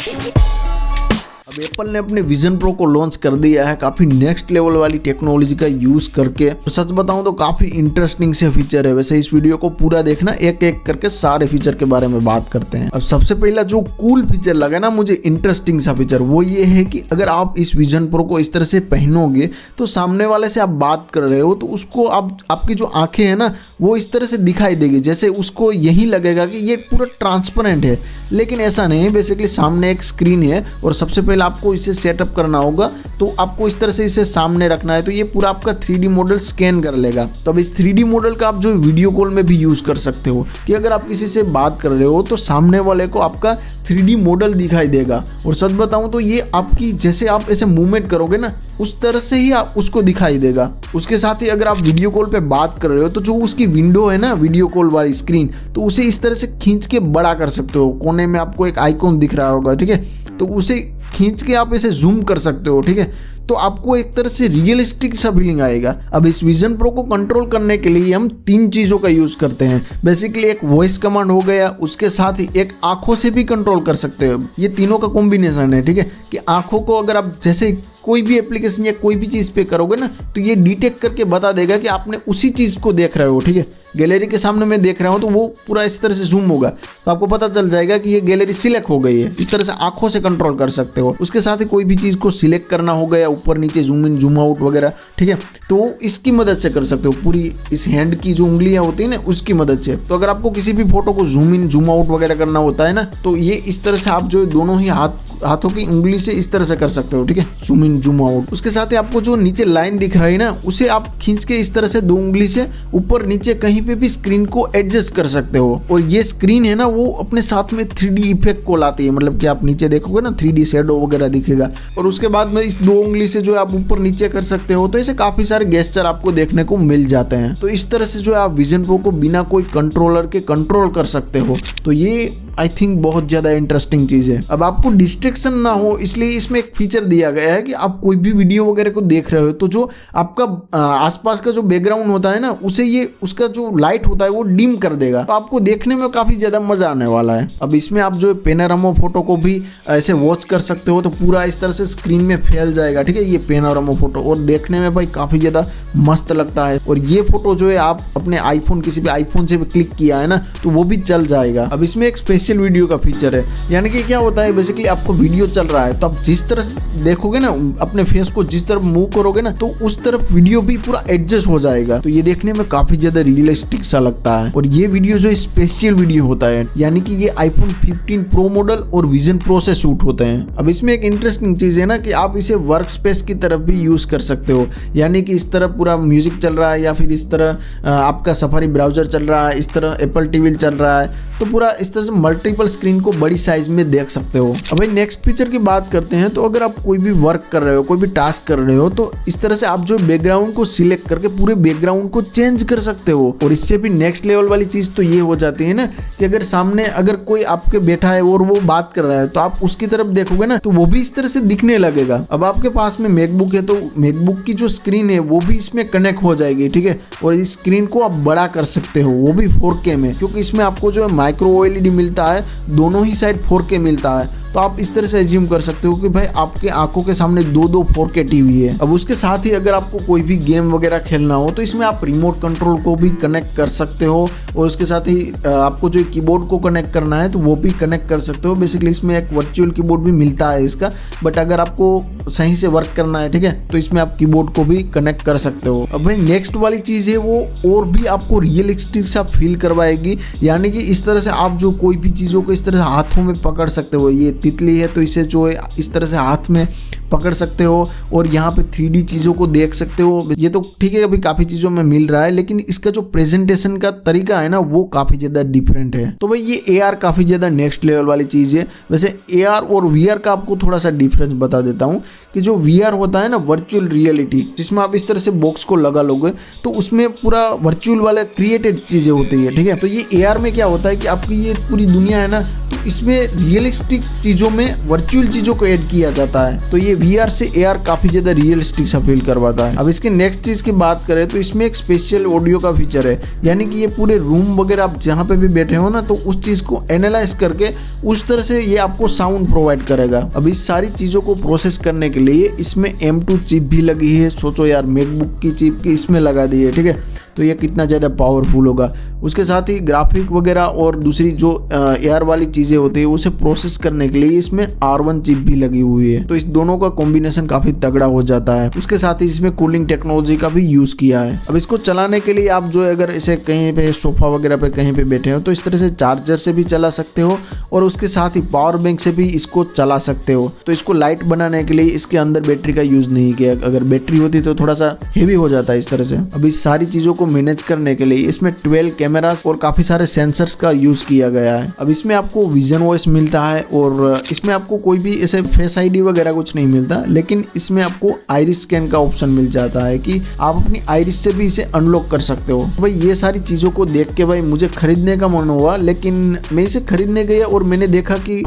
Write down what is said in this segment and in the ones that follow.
अब एप्पल ने अपने विजन प्रो को लॉन्च कर दिया है काफी नेक्स्ट लेवल वाली टेक्नोलॉजी का यूज करके। तो सच बताऊं तो काफी इंटरेस्टिंग से फीचर है। वैसे इस वीडियो को पूरा देखना, एक एक करके सारे फीचर के बारे में बात करते हैं। अब सबसे पहला जो कूल फीचर लगा ना मुझे, इंटरेस्टिंग सा फीचर, वो ये है कि अगर आप इस विजन प्रो को इस तरह से पहनोगे तो सामने वाले से आप बात कर रहे हो तो उसको आपकी जो आंखें है ना वो इस तरह से दिखाई देगी, जैसे उसको यही लगेगा कि ये पूरा ट्रांसपेरेंट है। लेकिन ऐसा नहीं है, बेसिकली सामने एक स्क्रीन है और सबसे पहले आपको इसे सेटअप करना होगा। तो आपको इस तरह से इसे सामने रखना है तो ये पूरा आपका 3D मॉडल स्कैन कर लेगा। तो अब इस 3D मॉडल का आप जो वीडियो कॉल में भी यूज कर सकते हो कि अगर आप किसी से बात कर रहे हो तो सामने वाले को आपका 3D मॉडल दिखाई देगा। और सच बताऊं तो ये आपकी जैसे आप ऐसे मूवमेंट करोगे ना उस तरह से ही आप उसको दिखाई देगा। उसके साथ ही अगर आप वीडियो कॉल पे बात कर रहे हो तो जो उसकी विंडो है ना वीडियो कॉल वाली स्क्रीन, तो उसे इस तरह से खींच के बड़ा कर सकते हो। कोने में आपको एक आइकॉन दिख रहा होगा, ठीक है, तो उसे खींच के आप इसे जूम कर सकते हो, ठीक है, तो आपको एक तरह से रियलिस्टिक सा फीलिंग आएगा। अब इस विजन प्रो को कंट्रोल करने के लिए हम 3 चीज़ों का यूज करते हैं। बेसिकली एक वॉइस कमांड हो गया, उसके साथ ही एक आंखों से भी कंट्रोल कर सकते हो। ये तीनों का कॉम्बिनेशन है, ठीक है, कि आंखों को अगर आप जैसे कोई भी एप्लीकेशन या कोई भी चीज़ पे करोगे ना तो ये डिटेक्ट करके बता देगा कि आपने उसी चीज़ को देख रहे हो, ठीक है। गैलरी के सामने मैं देख रहा हूँ तो वो पूरा इस तरह से जूम होगा तो आपको पता चल जाएगा कि ये गैलरी सिलेक्ट हो गई है। इस तरह से आंखों से कंट्रोल कर सकते हो। उसके साथ ही कोई भी चीज़ को सिलेक्ट करना हो गया, ऊपर नीचे जूम इन जूम आउट वगैरह, ठीक है, तो इसकी मदद से कर सकते हो। पूरी इस हैंड की जो उंगलियां होती है ना उसकी मदद से। तो अगर आपको किसी भी फोटो को जूम इन जूम आउट वगैरह करना होता है ना तो ये इस तरह से आप जो दोनों ही हाथों की उंगली से इस तरह से कर सकते हो, ठीक है, जूम इन जूम आउट। उसके साथ ही आपको जो नीचे लाइन दिख रही है ना उसे आप खींच के इस तरह से 2 उंगली से ऊपर नीचे कहीं पे भी स्क्रीन को एडजस्ट कर सकते हो। और ये स्क्रीन है ना वो अपने साथ में 3D इफेक्ट को लाती है, मतलब कि आप नीचे देखोगे ना 3D शेडो वगैरह दिखेगा। और उसके बाद में इस 2 उंगली से जो आप ऊपर नीचे कर सकते हो। तो ऐसे काफी सारे गेस्चर आपको देखने को मिल जाते हैं। तो इस तरह से जो है आप विजन प्रो को बिना कोई कंट्रोलर के कंट्रोल कर सकते हो। तो ये आई थिंक बहुत ज्यादा इंटरेस्टिंग चीज है। अब आपको डिस्ट्रैक्शन ना हो इसलिए इसमें एक फीचर दिया गया है कि आप कोई भी वीडियो वगैरह को देख रहे हो तो जो आपका आसपास का जो बैकग्राउंड होता है ना उसे ये उसका जो लाइट होता है वो डिम कर देगा। तो आपको देखने में काफी ज्यादा मजा आने वाला है। अब इसमें आप जो पेनोरामा फोटो को भी ऐसे वॉच कर सकते हो तो पूरा इस तरह से स्क्रीन में फैल जाएगा, ठीक है, ये पेनोरामा फोटो। और देखने में भाई काफी ज्यादा मस्त लगता है। और ये फोटो जो है आप अपने आईफोन किसी भी आईफोन से क्लिक किया है ना तो वो भी चल जाएगा। अब इसमें एक स्पेशल वीडियो का फीचर है, यानी कि क्या होता है, बेसिकली आपको वीडियो चल रहा है तो आप जिस तरह से देखोगे ना अपने फेस को जिस तरफ मूव करोगे ना तो उस तरफ वीडियो भी पूरा एडजस्ट हो जाएगा। तो ये देखने में काफी ज्यादा रियलिस्टिक सा लगता है। और ये वीडियो जो स्पेशल वीडियो होता है, यानी कि ये आईफोन 15 प्रो मॉडल और विजन प्रो से शूट होते हैं। अब इसमें एक इंटरेस्टिंग चीज है ना कि आप इसे वर्क स्पेस की तरफ भी यूज कर सकते हो, यानी कि इस तरह पूरा म्यूजिक चल रहा है या फिर इस तरह आपका सफारी ब्राउजर चल रहा है, इस तरह एप्पल टीवी चल रहा है, तो पूरा इस तरह से मल्टीपल स्क्रीन को बड़ी साइज में देख सकते हो। अब भाई नेक्स्ट फीचर की बात करते हैं। तो अगर आप कोई भी वर्क कर रहे हो, कोई भी टास्क कर रहे हो तो इस तरह से आप जो बैकग्राउंड को सिलेक्ट करके पूरे बैकग्राउंड को चेंज कर सकते हो। और इससे भी नेक्स्ट लेवल वाली चीज तो ये हो जाती है ना कि अगर सामने अगर कोई आपके बैठा है और वो बात कर रहा है तो आप उसकी तरफ देखोगे ना तो वो भी इस तरह से दिखने लगेगा। अब आपके पास में मैकबुक है तो मैकबुक की जो स्क्रीन है वो भी इसमें कनेक्ट हो जाएगी, ठीक है, और इस स्क्रीन को आप बड़ा कर सकते हो, वो भी 4K में, क्योंकि इसमें आपको जो है माइक्रो OLED मिलता है, दोनों ही साइड 4K मिलता है। तो आप इस तरह से एज्यूम कर सकते हो कि भाई आपके आंखों के सामने 2 4K टीवी है। अब उसके साथ ही अगर आपको कोई भी गेम वगैरह खेलना हो तो इसमें आप रिमोट कंट्रोल को भी कनेक्ट कर सकते हो। और उसके साथ ही आपको जो कीबोर्ड को कनेक्ट करना है तो वो भी कनेक्ट कर सकते हो। बेसिकली इसमें एक वर्चुअल कीबोर्ड भी मिलता है इसका, बट अगर आपको सही से वर्क करना है, ठीक है, तो इसमें आप कीबोर्ड को भी कनेक्ट कर सकते हो। अब भाई नेक्स्ट वाली चीज है वो और भी आपको रियलिस्टिक सा फील करवाएगी, यानी कि इस तरह से आप जो कोई भी चीजों को इस तरह से हाथों में पकड़ सकते हो। ये तितली है तो इसे जो है इस तरह से हाथ में पकड़ सकते हो और यहाँ पे 3D चीज़ों को देख सकते हो। ये तो ठीक है, अभी काफ़ी चीज़ों में मिल रहा है, लेकिन इसका जो प्रेजेंटेशन का तरीका है ना वो काफ़ी ज़्यादा डिफरेंट है। तो भाई ये AR काफ़ी ज़्यादा नेक्स्ट लेवल वाली चीज़ है। वैसे AR और VR का आपको थोड़ा सा डिफरेंस बता देता हूँ कि जो VR होता है ना वर्चुअल रियलिटी, जिसमें आप इस तरह से बॉक्स को लगा लोगे तो उसमें पूरा वर्चुअल वाला क्रिएटेड चीज़ें होती है, ठीक है। तो ये AR में क्या होता है कि आपकी ये पूरी दुनिया है ना तो इसमें रियलिस्टिक चीज़ों में वर्चुअल चीज़ों को ऐड किया जाता है। तो ये VR से AR काफी ज्यादा रियलिस्टिक सा फील करवाता है। अब इसके नेक्स्ट चीज की बात करें तो इसमें एक स्पेशल ऑडियो का फीचर है, यानी कि ये पूरे रूम वगैरह आप जहाँ पे भी बैठे हो ना, तो उस चीज को एनालाइज करके उस तरह से ये आपको साउंड प्रोवाइड करेगा। अब इस सारी चीजों को प्रोसेस करने के लिए इसमें M2 चिप भी लगी है। सोचो यार, मैकबुक की चिप की इसमें लगा दी है, ठीक है, तो ये कितना ज़्यादा पावरफुल होगा। उसके साथ ही ग्राफिक वगैरह और दूसरी जो AR वाली चीज़ें होती है उसे प्रोसेस करने के लिए इसमें R1 चिप भी लगी हुई है, तो इस दोनों का कॉम्बिनेशन काफ़ी तगड़ा हो जाता है। उसके साथ ही इसमें कूलिंग टेक्नोलॉजी का भी यूज़ किया है। अब इसको चलाने के लिए आप जो अगर इसे कहीं पे सोफा वगैरह पे कहीं पे बैठे हो तो इस तरह से चार्जर से भी चला सकते हो और उसके साथ ही पावर बैंक से भी इसको चला सकते हो। तो इसको लाइट बनाने के लिए इसके अंदर बैटरी का यूज़ नहीं किया, अगर बैटरी होती तो थोड़ा सा हेवी हो जाता है इस तरह से। अब इस सारी चीज़ों को मैनेज करने के लिए इसमें 12 कैमरास और काफी सारे सेंसर्स का यूज किया गया है। अब इसमें आपको विजन वॉइस मिलता है और इसमें आपको कोई भी ऐसे फेस आईडी वगैरह कुछ नहीं मिलता, लेकिन इसमें आपको आइरिस स्कैन का ऑप्शन मिल जाता है कि आप अपनी आइरिस से भी इसे अनलॉक कर सकते हो। भाई ये सारी चीजों को देख के भाई मुझे खरीदने का मन हुआ, लेकिन मैं इसे खरीदने गया और मैंने देखा कि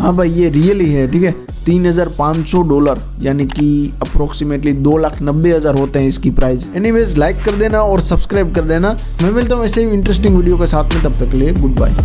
हाँ भाई ये रियल ही है, ठीक है, $3,500 यानी कि अप्रोक्सीमेटली 2,90,000 होते हैं इसकी प्राइस। एनीवेज लाइक कर देना और सब्सक्राइब कर देना। मैं मिलता हूँ ऐसे ही इंटरेस्टिंग वीडियो के साथ में, तब तक के लिए गुड बाय।